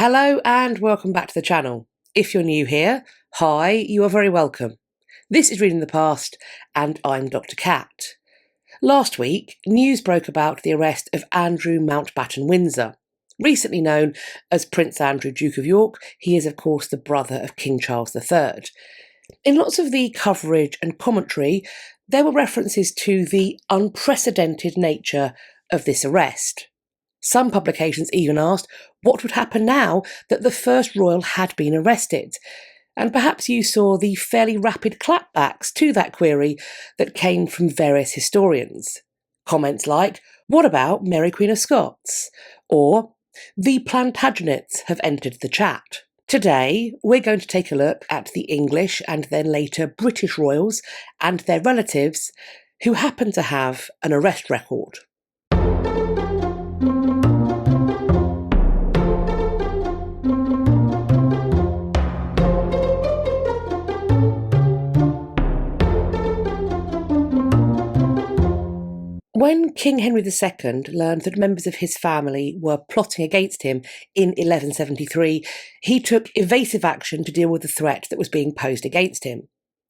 Hello and welcome back to the channel. If you're new here, hi, you are very welcome. This is Reading the Past and I'm Dr. Cat. Last week, news broke about the arrest of Andrew Mountbatten Windsor. Recently known as Prince Andrew, Duke of York, he is of course the brother of King Charles III. In lots of the coverage and commentary, there were references to the unprecedented nature of this arrest. Some publications even asked what would happen now that the first royal had been arrested, and perhaps you saw the fairly rapid clapbacks to that query that came from various historians. Comments like, "What about Mary Queen of Scots?" or "The Plantagenets have entered the chat." Today, we're going to take a look at the English and then later British royals and their relatives who happen to have an arrest record. When King Henry II learned that members of his family were plotting against him in 1173, he took evasive action to deal with the threat that was being posed against him.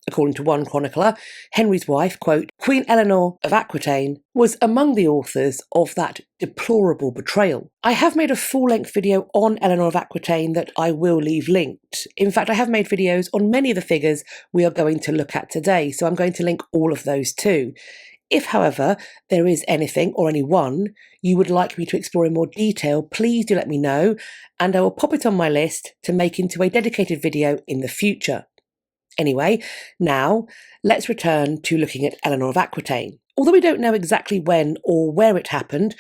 According to one chronicler, Henry's wife, quote, Queen Eleanor of Aquitaine, was among the authors of that deplorable betrayal. I have made a full-length video on Eleanor of Aquitaine that I will leave linked. In fact, I have made videos on many of the figures we are going to look at today, so I'm going to link all of those too. If, however, there is anything or anyone you would like me to explore in more detail, please do let me know, and I will pop it on my list to make into a dedicated video in the future. Anyway, now let's return to looking at Eleanor of Aquitaine. Although we don't know exactly when or where it happened,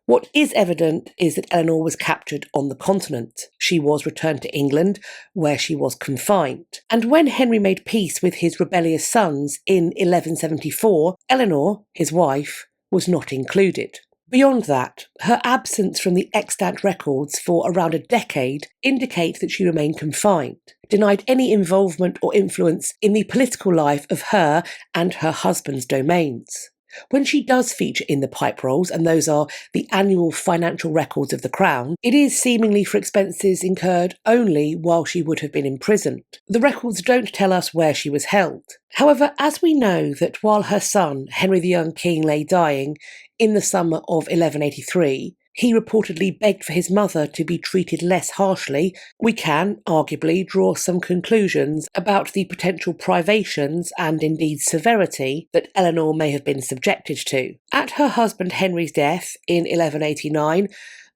what is evident is that Eleanor was captured on the continent. She was returned to England, where she was confined. And when Henry made peace with his rebellious sons in 1174, Eleanor, his wife, was not included. Beyond that, her absence from the extant records for around a decade indicate that she remained confined, denied any involvement or influence in the political life of her and her husband's domains. When she does feature in the pipe rolls, and those are the annual financial records of the Crown, it is seemingly for expenses incurred only while she would have been imprisoned. The records don't tell us where she was held. However, as we know that while her son, Henry the Young King, lay dying in the summer of 1183, he reportedly begged for his mother to be treated less harshly, we can, arguably, draw some conclusions about the potential privations and indeed severity that Eleanor may have been subjected to. At her husband Henry's death in 1189,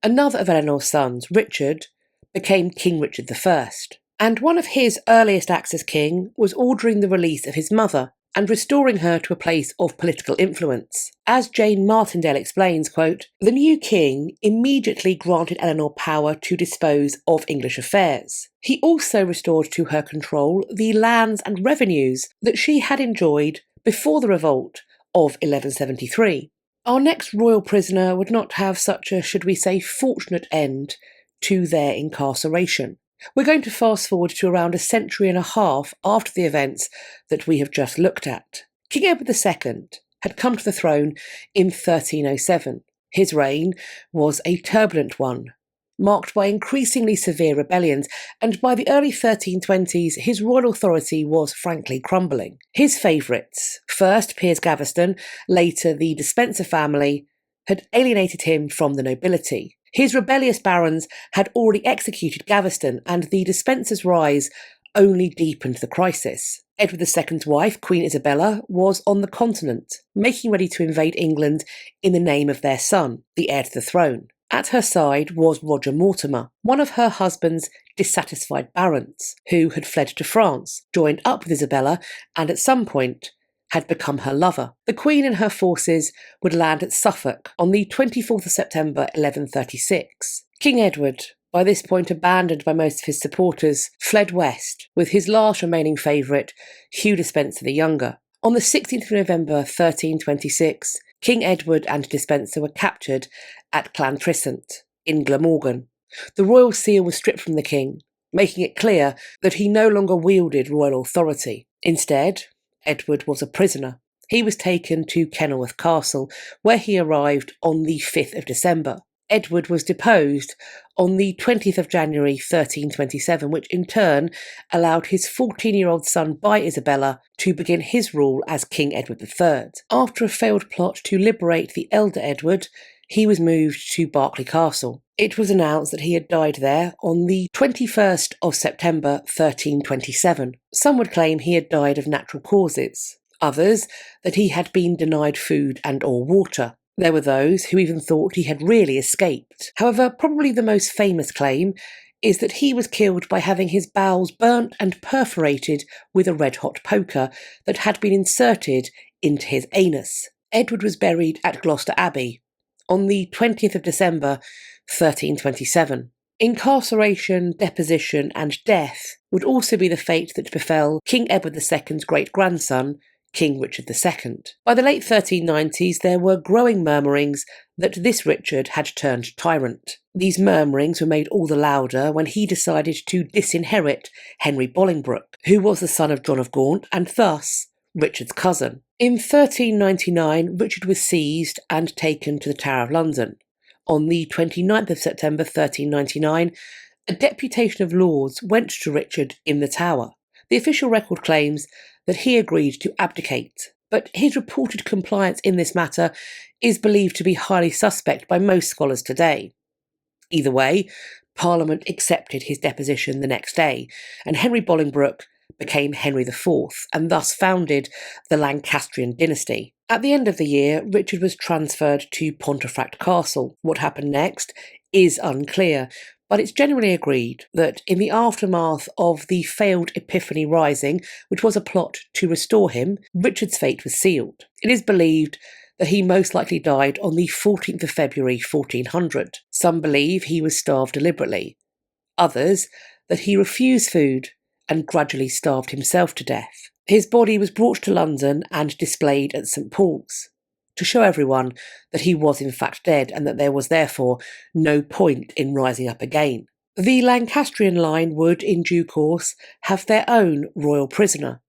another of Eleanor's sons, Richard, became King Richard I. And one of his earliest acts as king was ordering the release of his mother and restoring her to a place of political influence. As Jane Martindale explains, quote, the new king immediately granted Eleanor power to dispose of English affairs. He also restored to her control the lands and revenues that she had enjoyed before the revolt of 1173. Our next royal prisoner would not have such a, should we say, fortunate end to their incarceration. We're going to fast forward to around a century and a half after the events that we have just looked at. King Edward II had come to the throne in 1307. His reign was a turbulent one, marked by increasingly severe rebellions, and by the early 1320s his royal authority was frankly crumbling. His favourites, first Piers Gaveston, later the Despencer family, had alienated him from the nobility. His rebellious barons had already executed Gaveston, and the Despencer's rise only deepened the crisis. Edward II's wife, Queen Isabella, was on the continent, making ready to invade England in the name of their son, the heir to the throne. At her side was Roger Mortimer, one of her husband's dissatisfied barons, who had fled to France, joined up with Isabella, and at some point had become her lover. The Queen and her forces would land at Suffolk on the 24th of September 1136. King Edward, by this point abandoned by most of his supporters, fled west with his last remaining favourite, Hugh Despencer the Younger. On the 16th of November 1326, King Edward and Despencer were captured at Llantrisant in Glamorgan. The royal seal was stripped from the king, making it clear that he no longer wielded royal authority. Instead, Edward was a prisoner. He was taken to Kenilworth Castle, where he arrived on the 5th of December. Edward was deposed on the 20th of January 1327, which in turn allowed his 14-year-old son by Isabella to begin his rule as King Edward III. After a failed plot to liberate the elder Edward, he was moved to Berkeley Castle. It was announced that he had died there on the 21st of September 1327. Some would claim he had died of natural causes, others that he had been denied food and or water. There were those who even thought he had really escaped. However, probably the most famous claim is that he was killed by having his bowels burnt and perforated with a red-hot poker that had been inserted into his anus. Edward was buried at Gloucester Abbey on the 20th of December 1327. Incarceration, deposition and death would also be the fate that befell King Edward II's great-grandson, King Richard II. By the late 1390s, there were growing murmurings that this Richard had turned tyrant. These murmurings were made all the louder when he decided to disinherit Henry Bolingbroke, who was the son of John of Gaunt and thus Richard's cousin. In 1399, Richard was seized and taken to the Tower of London. On the 29th of September 1399, a deputation of lords went to Richard in the Tower. The official record claims that he agreed to abdicate, but his reported compliance in this matter is believed to be highly suspect by most scholars today. Either way, Parliament accepted his deposition the next day, and Henry Bolingbroke became Henry IV, and thus founded the Lancastrian dynasty. At the end of the year, Richard was transferred to Pontefract Castle. What happened next is unclear, but it's generally agreed that in the aftermath of the failed Epiphany Rising, which was a plot to restore him, Richard's fate was sealed. It is believed that he most likely died on the 14th of February 1400. Some believe he was starved deliberately. Others that he refused food and gradually starved himself to death. His body was brought to London and displayed at St. Paul's, to show everyone that he was in fact dead and that there was therefore no point in rising up again. The Lancastrian line would, in due course, have their own royal prisoner,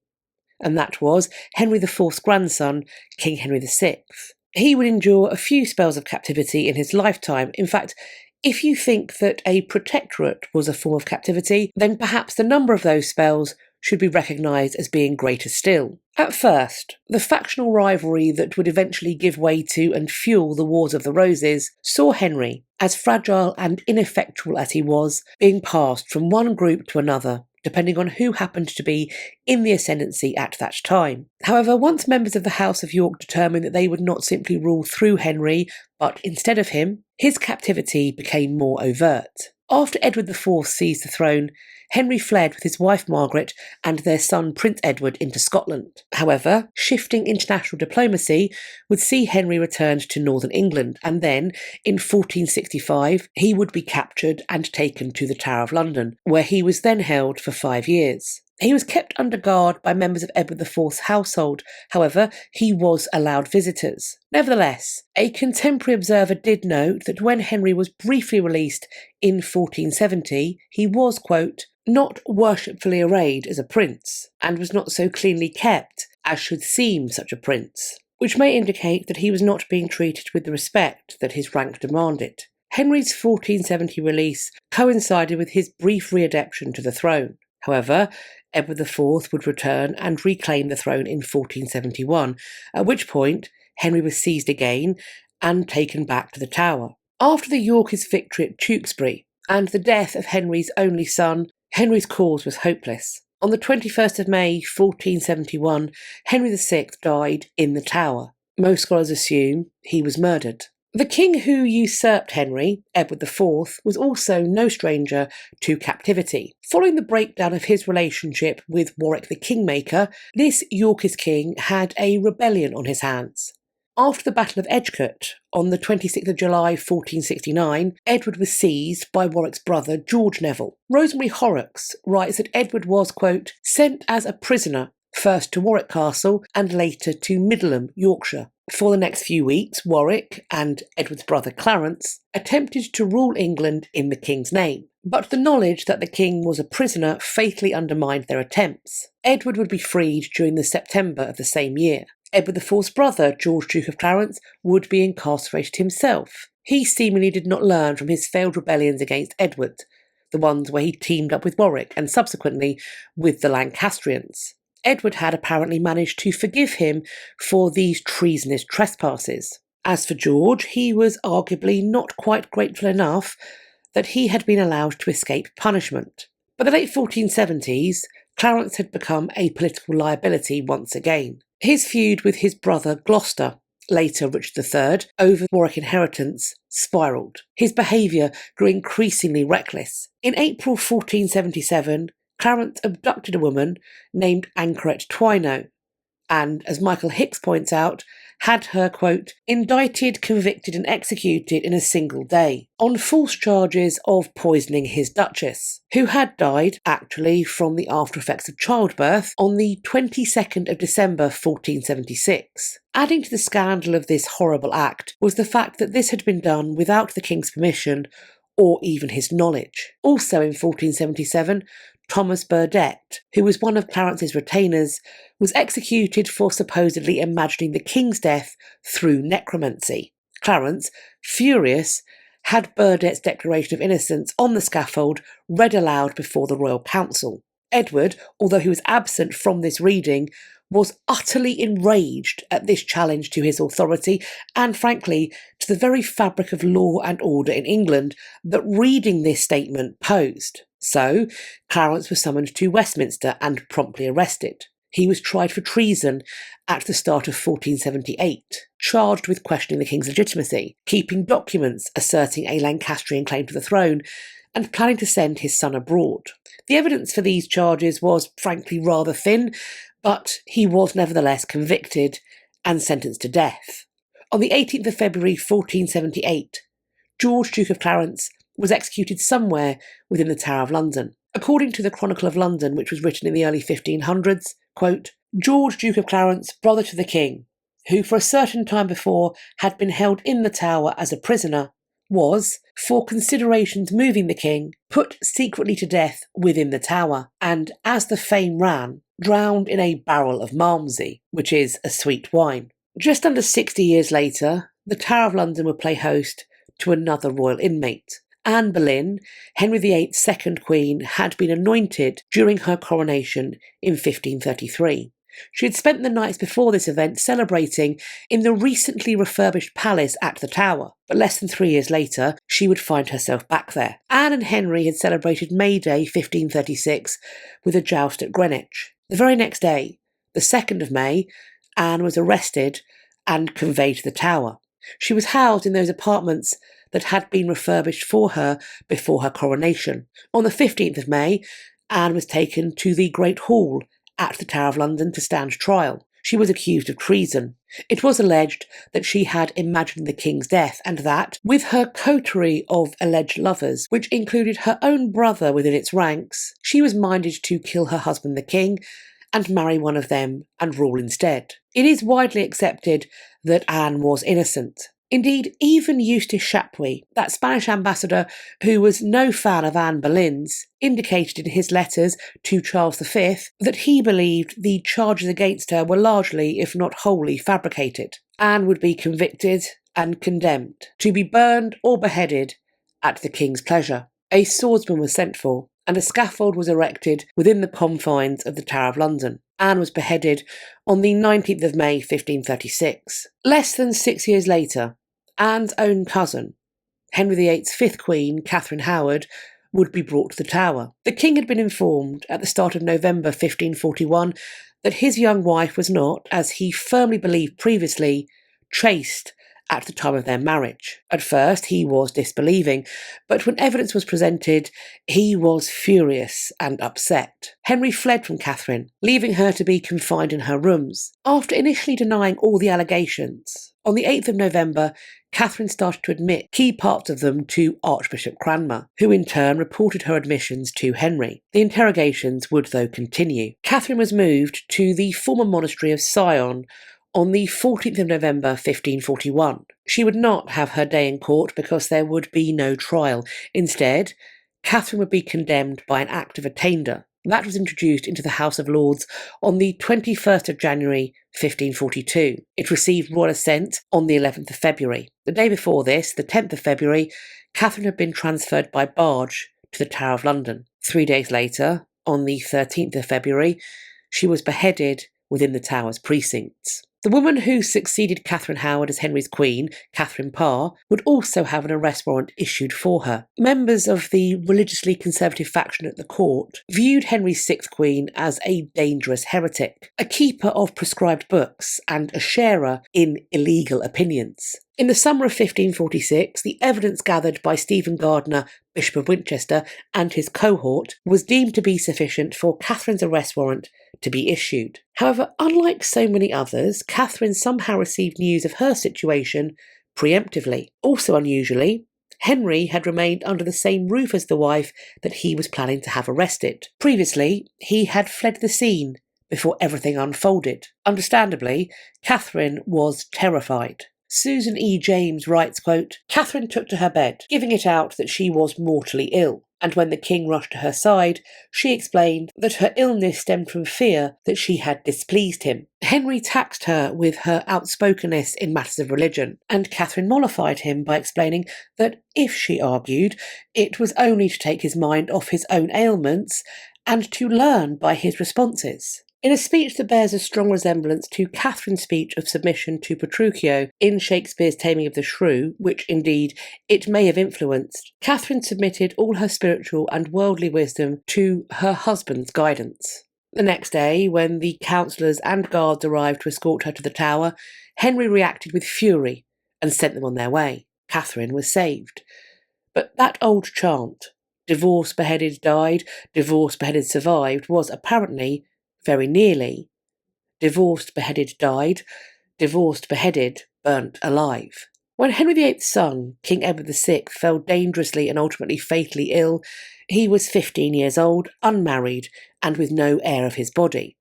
and that was Henry IV's grandson, King Henry VI. He would endure a few spells of captivity in his lifetime. In fact, if you think that a protectorate was a form of captivity, then perhaps the number of those spells should be recognised as being greater still. At first, the factional rivalry that would eventually give way to and fuel the Wars of the Roses saw Henry, as fragile and ineffectual as he was, being passed from one group to another, depending on who happened to be in the ascendancy at that time. However, once members of the House of York determined that they would not simply rule through Henry, but instead of him, his captivity became more overt. After Edward IV seized the throne, Henry fled with his wife Margaret and their son Prince Edward into Scotland. However, shifting international diplomacy would see Henry returned to northern England, and then, in 1465, he would be captured and taken to the Tower of London, where he was then held for 5 years. He was kept under guard by members of Edward IV's household. However, he was allowed visitors. Nevertheless, a contemporary observer did note that when Henry was briefly released in 1470, he was, quote, not worshipfully arrayed as a prince, and was not so cleanly kept as should seem such a prince, which may indicate that he was not being treated with the respect that his rank demanded. Henry's 1470 release coincided with his brief readaptation to the throne. However, Edward IV would return and reclaim the throne in 1471, at which point Henry was seized again and taken back to the Tower. After the Yorkist victory at Tewkesbury and the death of Henry's only son, Henry's cause was hopeless. On the 21st of May 1471, Henry VI died in the Tower. Most scholars assume he was murdered. The king who usurped Henry, Edward IV, was also no stranger to captivity. Following the breakdown of his relationship with Warwick the Kingmaker, this Yorkist king had a rebellion on his hands. After the Battle of Edgecote, on the 26th of July 1469, Edward was seized by Warwick's brother George Neville. Rosemary Horrocks writes that Edward was, quote, sent as a prisoner, first to Warwick Castle and later to Middleham, Yorkshire. For the next few weeks, Warwick and Edward's brother Clarence attempted to rule England in the king's name, but the knowledge that the king was a prisoner fatally undermined their attempts. Edward would be freed during the September of the same year. Edward IV's brother, George Duke of Clarence, would be incarcerated himself. He seemingly did not learn from his failed rebellions against Edward, the ones where he teamed up with Warwick and subsequently with the Lancastrians. Edward had apparently managed to forgive him for these treasonous trespasses. As for George, he was arguably not quite grateful enough that he had been allowed to escape punishment. By the late 1470s, Clarence had become a political liability once again. His feud with his brother Gloucester, later Richard III, over Warwick inheritance spiralled. His behaviour grew increasingly reckless. In April 1477, Clarence abducted a woman named Anchoret Twino, and, as Michael Hicks points out, had her, quote, indicted, convicted and executed in a single day, on false charges of poisoning his duchess, who had died, actually, from the after effects of childbirth on the 22nd of December 1476. Adding to the scandal of this horrible act was the fact that this had been done without the king's permission or even his knowledge. Also in 1477, Thomas Burdett, who was one of Clarence's retainers, was executed for supposedly imagining the king's death through necromancy. Clarence, furious, had Burdett's declaration of innocence on the scaffold read aloud before the royal council. Edward, although he was absent from this reading, was utterly enraged at this challenge to his authority and, frankly, to the very fabric of law and order in England that reading this statement posed. So, Clarence was summoned to Westminster and promptly arrested. He was tried for treason at the start of 1478, charged with questioning the king's legitimacy, keeping documents asserting a Lancastrian claim to the throne, and planning to send his son abroad. The evidence for these charges was, frankly, rather thin, but he was nevertheless convicted and sentenced to death. On the 18th of February 1478, George, Duke of Clarence, was executed somewhere within the Tower of London. According to the Chronicle of London, which was written in the early 1500s, quote, George, Duke of Clarence, brother to the king, who for a certain time before had been held in the Tower as a prisoner, was, for considerations moving the king, put secretly to death within the Tower, and, as the fame ran, drowned in a barrel of Malmsey, which is a sweet wine. Just under 60 years later, the Tower of London would play host to another royal inmate. Anne Boleyn, Henry VIII's second queen, had been anointed during her coronation in 1533. She had spent the nights before this event celebrating in the recently refurbished palace at the Tower, but less than 3 years later, she would find herself back there. Anne and Henry had celebrated May Day 1536 with a joust at Greenwich. The very next day, the 2nd of May, Anne was arrested and conveyed to the Tower. She was housed in those apartments that had been refurbished for her before her coronation. On the 15th of May, Anne was taken to the Great Hall at the Tower of London to stand trial. She was accused of treason. It was alleged that she had imagined the king's death and that, with her coterie of alleged lovers, which included her own brother within its ranks, she was minded to kill her husband the king and marry one of them and rule instead. It is widely accepted that Anne was innocent. Indeed, even Eustace Chapuis, that Spanish ambassador who was no fan of Anne Boleyn's, indicated in his letters to Charles V that he believed the charges against her were largely, if not wholly, fabricated. Anne would be convicted and condemned to be burned or beheaded at the king's pleasure. A swordsman was sent for, and a scaffold was erected within the confines of the Tower of London. Anne was beheaded on the 19th of May 1536. Less than 6 years later, Anne's own cousin, Henry VIII's fifth queen, Katherine Howard, would be brought to the Tower. The king had been informed at the start of November 1541 that his young wife was not, as he firmly believed previously, chaste at the time of their marriage. At first he was disbelieving, but when evidence was presented, he was furious and upset. Henry fled from Catherine, leaving her to be confined in her rooms. After initially denying all the allegations, on the 8th of November, Catherine started to admit key parts of them to Archbishop Cranmer, who in turn reported her admissions to Henry. The interrogations would, though, continue. Catherine was moved to the former monastery of Sion on the 14th of November 1541. She would not have her day in court because there would be no trial. Instead, Catherine would be condemned by an Act of Attainder. That was introduced into the House of Lords on the 21st of January 1542. It received royal assent on the 11th of February. The day before this, the 10th of February, Katherine had been transferred by barge to the Tower of London. 3 days later, on the 13th of February, she was beheaded within the Tower's precincts. The woman who succeeded Katherine Howard as Henry's queen, Katherine Parr, would also have an arrest warrant issued for her. Members of the religiously conservative faction at the court viewed Henry's sixth queen as a dangerous heretic, a keeper of prescribed books and a sharer in illegal opinions. In the summer of 1546, the evidence gathered by Stephen Gardiner, Bishop of Winchester, and his cohort was deemed to be sufficient for Catherine's arrest warrant to be issued. However, unlike so many others, Katherine somehow received news of her situation preemptively. Also unusually, Henry had remained under the same roof as the wife that he was planning to have arrested. Previously, he had fled the scene before everything unfolded. Understandably, Katherine was terrified. Susan E. James writes, quote, "Katherine took to her bed, giving it out that she was mortally ill, and when the king rushed to her side, she explained that her illness stemmed from fear that she had displeased him. Henry taxed her with her outspokenness in matters of religion, and Katherine mollified him by explaining that if she argued, it was only to take his mind off his own ailments and to learn by his responses." In a speech that bears a strong resemblance to Catherine's speech of submission to Petruchio in Shakespeare's Taming of the Shrew, which indeed it may have influenced, Katherine submitted all her spiritual and worldly wisdom to her husband's guidance. The next day, when the councillors and guards arrived to escort her to the Tower, Henry reacted with fury and sent them on their way. Katherine was saved. But that old chant, "Divorce beheaded died, divorce beheaded survived," was apparently very nearly "Divorced beheaded died, divorced beheaded burnt alive." When Henry VIII's son, King Edward VI, fell dangerously and ultimately fatally ill, he was 15 years old, unmarried, and with no heir of his body.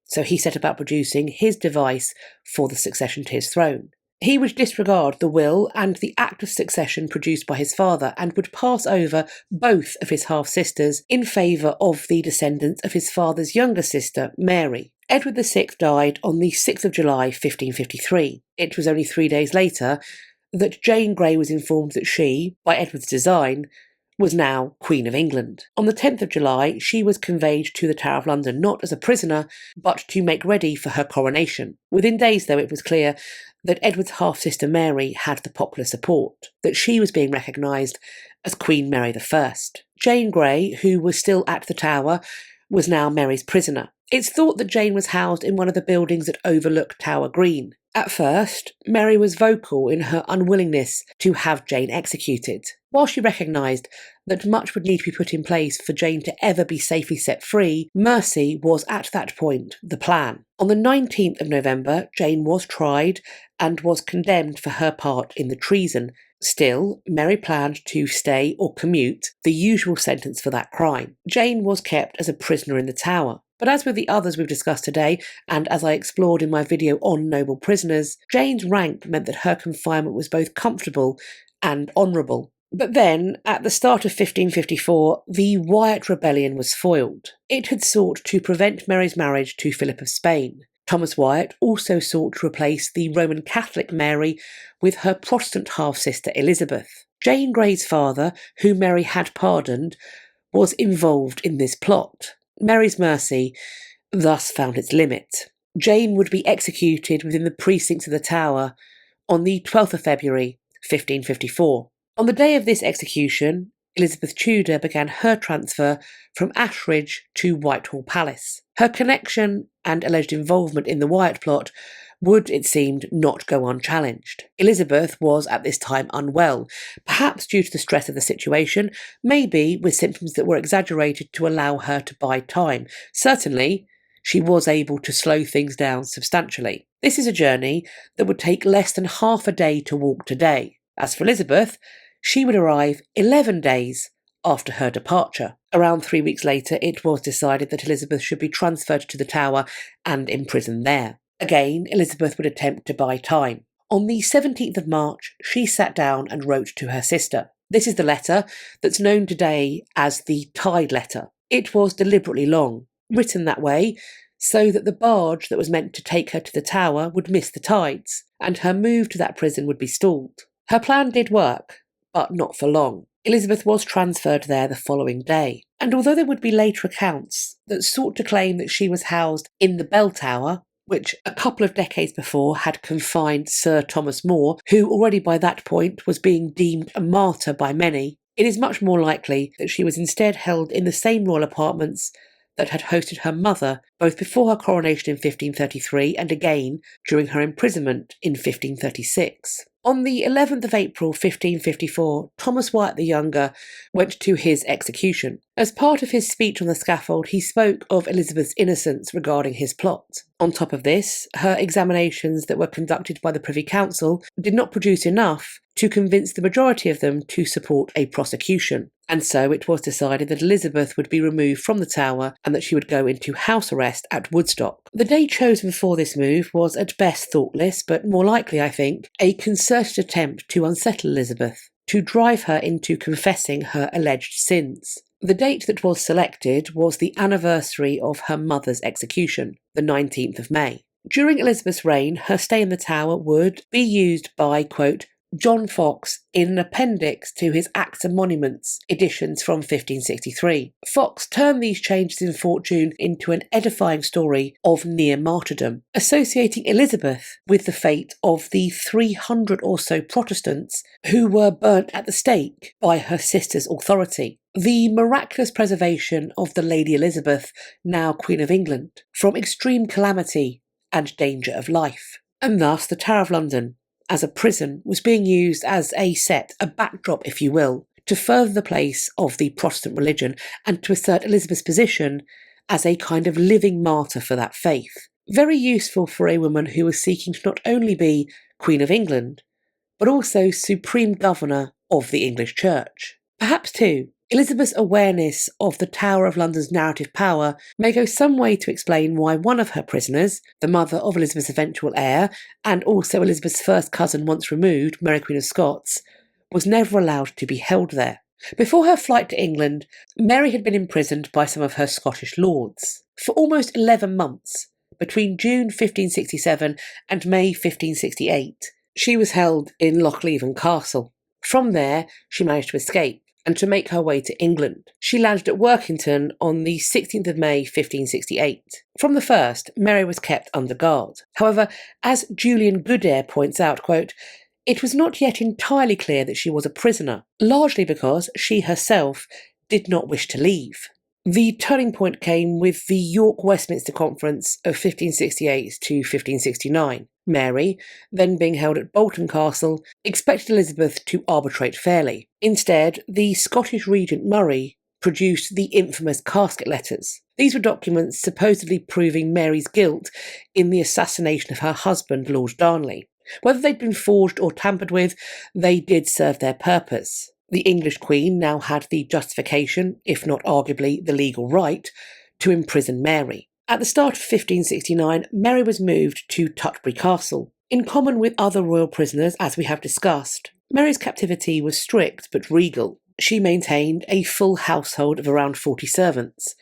So he set about producing his device for the succession to his throne. He would disregard the will and the act of succession produced by his father and would pass over both of his half-sisters in favour of the descendants of his father's younger sister, Mary. Edward VI died on the 6th of July 1553. It was only 3 days later that Jane Grey was informed that she, by Edward's design, was now Queen of England. On the 10th of July, she was conveyed to the Tower of London not as a prisoner, but to make ready for her coronation. Within days, though, it was clear that Edward's half-sister Mary had the popular support, that she was being recognised as Queen Mary I. Jane Grey, who was still at the Tower, was now Mary's prisoner. It's thought that Jane was housed in one of the buildings that overlook Tower Green. At first, Mary was vocal in her unwillingness to have Jane executed. While she recognised that much would need to be put in place for Jane to ever be safely set free, mercy was at that point the plan. On the 19th of November, Jane was tried and was condemned for her part in the treason. Still, Mary planned to stay or commute, the usual sentence for that crime. Jane was kept as a prisoner in the Tower. But as with the others we've discussed today, and as I explored in my video on noble prisoners, Jane's rank meant that her confinement was both comfortable and honourable. But then, at the start of 1554, the Wyatt Rebellion was foiled. It had sought to prevent Mary's marriage to Philip of Spain. Thomas Wyatt also sought to replace the Roman Catholic Mary with her Protestant half-sister Elizabeth. Jane Grey's father, whom Mary had pardoned, was involved in this plot. Mary's mercy thus found its limit. Jane would be executed within the precincts of the Tower on the 12th of February, 1554. On the day of this execution, Elizabeth Tudor began her transfer from Ashridge to Whitehall Palace. Her connection and alleged involvement in the Wyatt plot would, it seemed, not go unchallenged. Elizabeth was at this time unwell, perhaps due to the stress of the situation, maybe with symptoms that were exaggerated to allow her to buy time. Certainly, she was able to slow things down substantially. This is a journey that would take less than half a day to walk today. As for Elizabeth, she would arrive 11 days after her departure. Around 3 weeks later, it was decided that Elizabeth should be transferred to the Tower and imprisoned there. Again, Elizabeth would attempt to buy time. On the 17th of March, she sat down and wrote to her sister. This is the letter that's known today as the Tide Letter. It was deliberately long, written that way so that the barge that was meant to take her to the Tower would miss the tides, and her move to that prison would be stalled. Her plan did work, but not for long. Elizabeth was transferred there the following day, and although there would be later accounts that sought to claim that she was housed in the Bell Tower, which a couple of decades before had confined Sir Thomas More, who already by that point was being deemed a martyr by many, it is much more likely that she was instead held in the same royal apartments that had hosted her mother both before her coronation in 1533 and again during her imprisonment in 1536. On the 11th of April 1554, Thomas Wyatt the Younger went to his execution. As part of his speech on the scaffold, he spoke of Elizabeth's innocence regarding his plot. On top of this, her examinations that were conducted by the Privy Council did not produce enough to convince the majority of them to support a prosecution. And so it was decided that Elizabeth would be removed from the Tower and that she would go into house arrest at Woodstock. The day chosen for this move was at best thoughtless, but more likely, I think, a concerted attempt to unsettle Elizabeth, to drive her into confessing her alleged sins. The date that was selected was the anniversary of her mother's execution, the 19th of May. During Elizabeth's reign, her stay in the Tower would be used by, quote, John Fox in an appendix to his Acts and Monuments editions from 1563. Fox turned these changes in fortune into an edifying story of near martyrdom, associating Elizabeth with the fate of the 300 or so Protestants who were burnt at the stake by her sister's authority. The miraculous preservation of the Lady Elizabeth, now Queen of England, from extreme calamity and danger of life. And thus the Tower of London, as a prison, was being used as a backdrop, if you will, to further the place of the Protestant religion and to assert Elizabeth's position as a kind of living martyr for that faith. Very useful for a woman who was seeking to not only be Queen of England, but also supreme governor of the English Church. Perhaps, too, Elizabeth's awareness of the Tower of London's narrative power may go some way to explain why one of her prisoners, the mother of Elizabeth's eventual heir, and also Elizabeth's first cousin once removed, Mary Queen of Scots, was never allowed to be held there. Before her flight to England, Mary had been imprisoned by some of her Scottish lords. For almost 11 months, between June 1567 and May 1568, she was held in Lochleven Castle. From there, she managed to escape and to make her way to England. She landed at Workington on the 16th of May 1568. From the first, Mary was kept under guard. However, as Julian Goodare points out, quote, it was not yet entirely clear that she was a prisoner, largely because she herself did not wish to leave. The turning point came with the York-Westminster Conference of 1568 to 1569. Mary, then being held at Bolton Castle, expected Elizabeth to arbitrate fairly. Instead, the Scottish regent Murray produced the infamous casket letters. These were documents supposedly proving Mary's guilt in the assassination of her husband, Lord Darnley. Whether they'd been forged or tampered with, they did serve their purpose. The English Queen now had the justification, if not arguably the legal right, to imprison Mary. At the start of 1569, Mary was moved to Tutbury Castle. In common with other royal prisoners, as we have discussed, Mary's captivity was strict but regal. She maintained a full household of around 40 servants,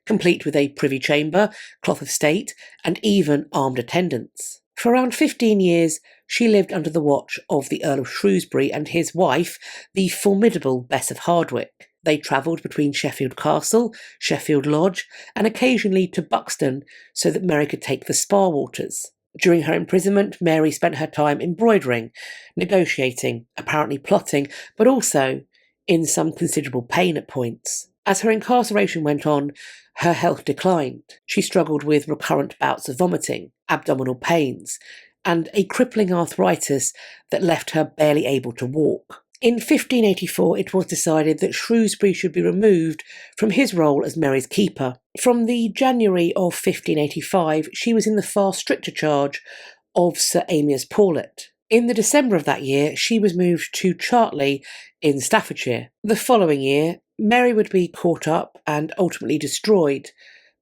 complete with a privy chamber, cloth of state, and even armed attendants. For around 15 years, she lived under the watch of the Earl of Shrewsbury and his wife, the formidable Bess of Hardwicke. They travelled between Sheffield Castle, Sheffield Lodge, and occasionally to Buxton so that Mary could take the spa waters. During her imprisonment, Mary spent her time embroidering, negotiating, apparently plotting, but also in some considerable pain at points. As her incarceration went on, her health declined. She struggled with recurrent bouts of vomiting, abdominal pains, and a crippling arthritis that left her barely able to walk. In 1584, it was decided that Shrewsbury should be removed from his role as Mary's keeper. From the January of 1585, she was in the far stricter charge of Sir Amyas Paulet. In the December of that year, she was moved to Chartley in Staffordshire. The following year, Mary would be caught up and ultimately destroyed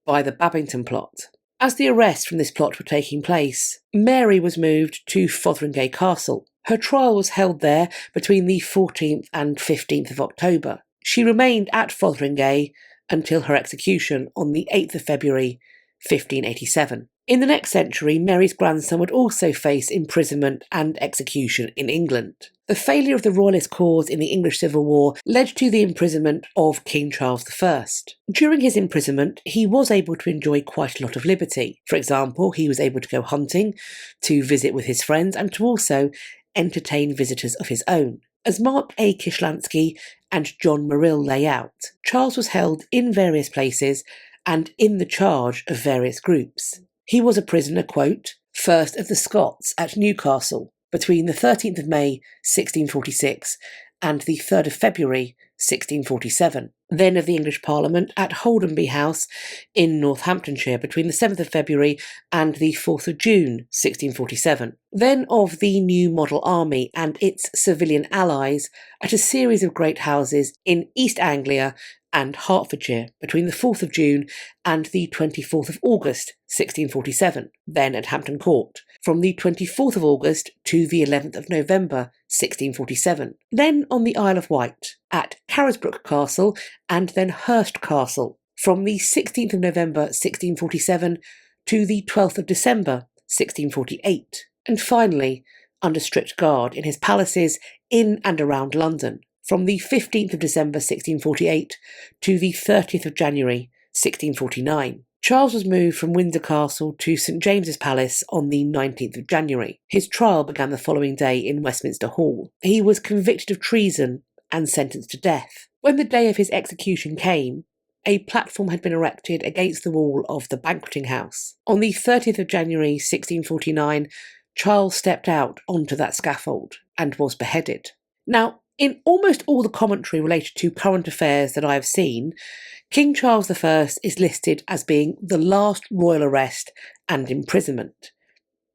by the Babington plot. As the arrests from this plot were taking place, Mary was moved to Fotheringay Castle. Her trial was held there between the 14th and 15th of October. She remained at Fotheringay until her execution on the 8th of February 1587. In the next century, Mary's grandson would also face imprisonment and execution in England. The failure of the Royalist cause in the English Civil War led to the imprisonment of King Charles I. During his imprisonment, he was able to enjoy quite a lot of liberty. For example, he was able to go hunting, to visit with his friends, and to also entertain visitors of his own. As Mark A. Kishlansky and John Morrill lay out, Charles was held in various places and in the charge of various groups. He was a prisoner, quote, first of the Scots at Newcastle, between the 13th of May 1646 and the 3rd of February 1647, then of the English Parliament at Holdenby House in Northamptonshire between the 7th of February and the 4th of June 1647, then of the New Model Army and its civilian allies at a series of great houses in East Anglia and Hertfordshire between the 4th of June and the 24th of August 1647, then at Hampton Court, from the 24th of August to the 11th of November 1647, then on the Isle of Wight, at Carisbrooke Castle and then Hurst Castle, from the 16th of November 1647 to the 12th of December 1648, and finally under strict guard in his palaces in and around London, from the 15th of December 1648 to the 30th of January 1649. Charles was moved from Windsor Castle to St James's Palace on the 19th of January. His trial began the following day in Westminster Hall. He was convicted of treason and sentenced to death. When the day of his execution came, a platform had been erected against the wall of the banqueting house. On the 30th of January 1649, Charles stepped out onto that scaffold and was beheaded. Now, in almost all the commentary related to current affairs that I have seen, King Charles I is listed as being the last royal arrest and imprisonment.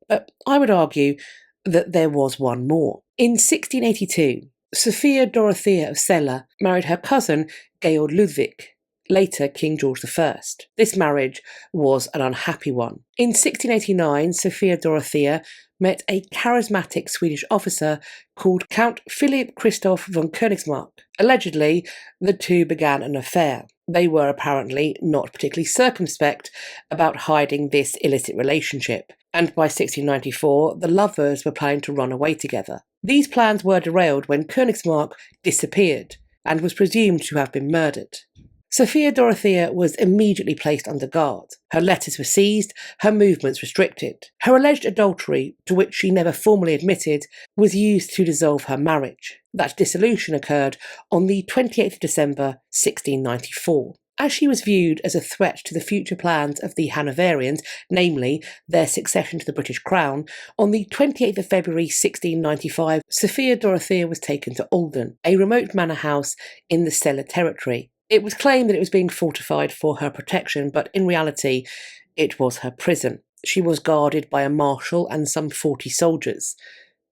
But I would argue that there was one more. In 1682, Sophia Dorothea of Celle married her cousin Georg Ludwig, later King George I. This marriage was an unhappy one. In 1689, Sophia Dorothea met a charismatic Swedish officer called Count Philipp Christoph von Königsmark. Allegedly, the two began an affair. They were apparently not particularly circumspect about hiding this illicit relationship, and by 1694 the lovers were planning to run away together. These plans were derailed when Königsmark disappeared and was presumed to have been murdered. Sophia Dorothea was immediately placed under guard. Her letters were seized, her movements restricted. Her alleged adultery, to which she never formally admitted, was used to dissolve her marriage. That dissolution occurred on the 28th of December 1694. As she was viewed as a threat to the future plans of the Hanoverians, namely their succession to the British Crown, on the 28th of February 1695, Sophia Dorothea was taken to Alden, a remote manor house in the Celle territory. It was claimed that it was being fortified for her protection, but in reality, it was her prison. She was guarded by a marshal and some 40 soldiers.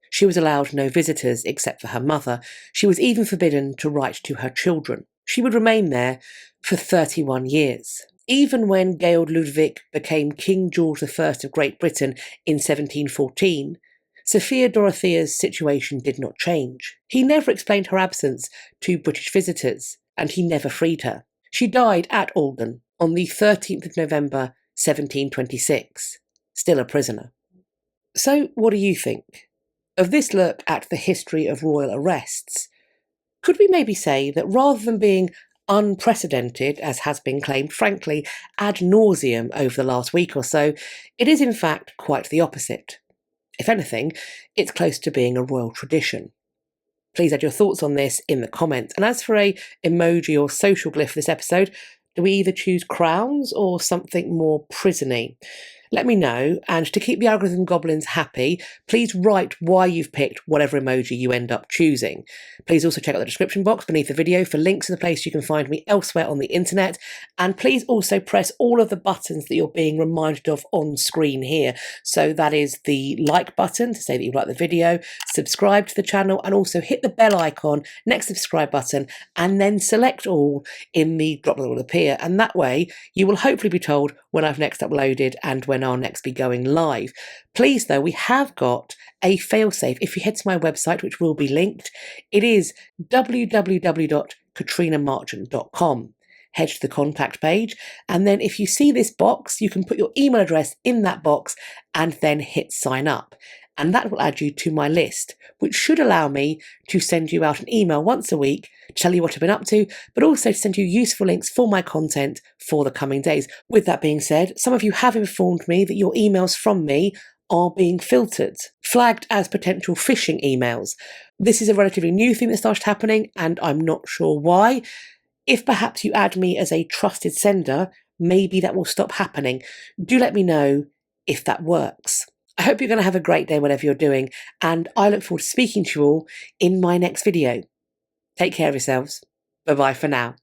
She was allowed no visitors except for her mother. She was even forbidden to write to her children. She would remain there for 31 years. Even when Georg Ludwig became King George I of Great Britain in 1714, Sophia Dorothea's situation did not change. He never explained her absence to British visitors, and he never freed her. She died at Alden on the 13th of November 1726, still a prisoner. So what do you think? Of this look at the history of royal arrests, could we maybe say that rather than being unprecedented, as has been claimed, frankly, ad nauseum over the last week or so, it is in fact quite the opposite? If anything, it's close to being a royal tradition. Please add your thoughts on this in the comments. And as for a emoji or social glyph for this episode, do we either choose crowns or something more prisony? Let me know, and to keep the algorithm goblins happy, please write why you've picked whatever emoji you end up choosing. Please also check out the description box beneath the video for links to the place you can find me elsewhere on the internet, and please also press all of the buttons that you're being reminded of on screen here. So that is the like button to say that you like the video, subscribe to the channel, and also hit the bell icon next to the subscribe button, and then select all in the drop that will appear, and that way you will hopefully be told when I've next uploaded and when I'll next be going live. Please though, we have got a failsafe. If you head to my website, which will be linked, it is www.katrinamarchant.com. Head to the contact page, and then if you see this box, you can put your email address in that box and then hit sign up. and that will add you to my list, which should allow me to send you out an email once a week to tell you what I've been up to, but also to send you useful links for my content for the coming days. With that being said, some of you have informed me that your emails from me are being filtered, flagged as potential phishing emails. This is a relatively new thing that started happening, and I'm not sure why. If perhaps you add me as a trusted sender, maybe that will stop happening. Do let me know if that works. I hope you're going to have a great day whatever you're doing, and I look forward to speaking to you all in my next video. Take care of yourselves. Bye-bye for now.